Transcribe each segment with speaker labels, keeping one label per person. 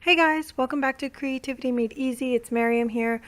Speaker 1: Hey guys, welcome back to Creativity Made Easy. It's Miriam here.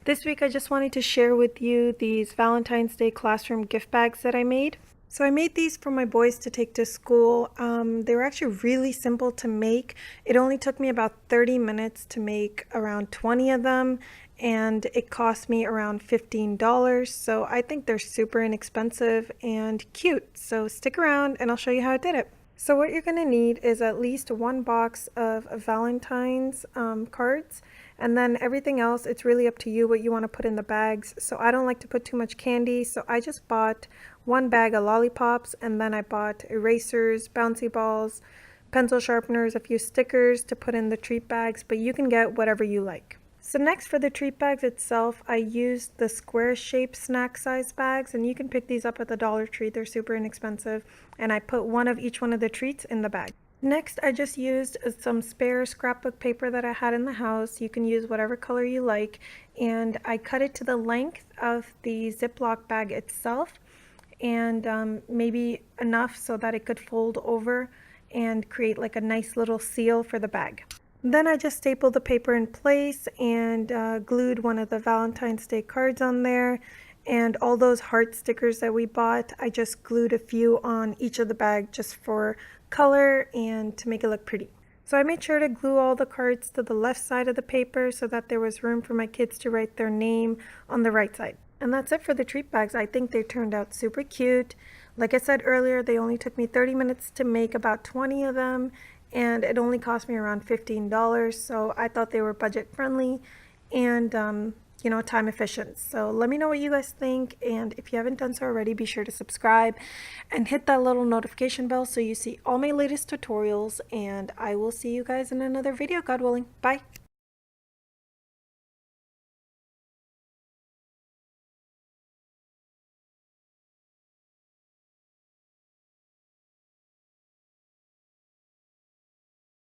Speaker 1: This week I just wanted to share with you these Valentine's Day classroom gift bags that I made. So I made these for my boys to take to school. They were actually really simple to make. It only took me about 30 minutes to make around 20 of them, and it cost me around $15. So I think they're super inexpensive and cute. So stick around and I'll show you how I did it. So what you're going to need is at least one box of Valentine's cards, and then everything else, it's really up to you what you want to put in the bags. So I don't like to put too much candy, so I just bought one bag of lollipops, and then I bought erasers, bouncy balls, pencil sharpeners, a few stickers to put in the treat bags, but you can get whatever you like. So next, for the treat bags itself, I used the square shaped snack size bags, and you can pick these up at the Dollar Tree. They're super inexpensive, and I put one of each one of the treats in the bag. Next, I just used some spare scrapbook paper that I had in the house. You can use whatever color you like, and I cut it to the length of the Ziploc bag itself, and maybe enough so that it could fold over and create like a nice little seal for the bag. Then I just stapled the paper in place and glued one of the Valentine's Day cards on there. And all those heart stickers that we bought, I just glued a few on each of the bag just for color and to make it look pretty. So I made sure to glue all the cards to the left side of the paper so that there was room for my kids to write their name on the right side. And that's it for the treat bags. I think they turned out super cute. Like I said earlier, they only took me 30 minutes to make about 20 of them, and it only cost me around $15. So I thought they were budget friendly and time efficient. So let me know what you guys think, and if you haven't done so already, be sure to subscribe and hit that little notification bell so you see all my latest tutorials, and I will see you guys in another video, God willing. Bye.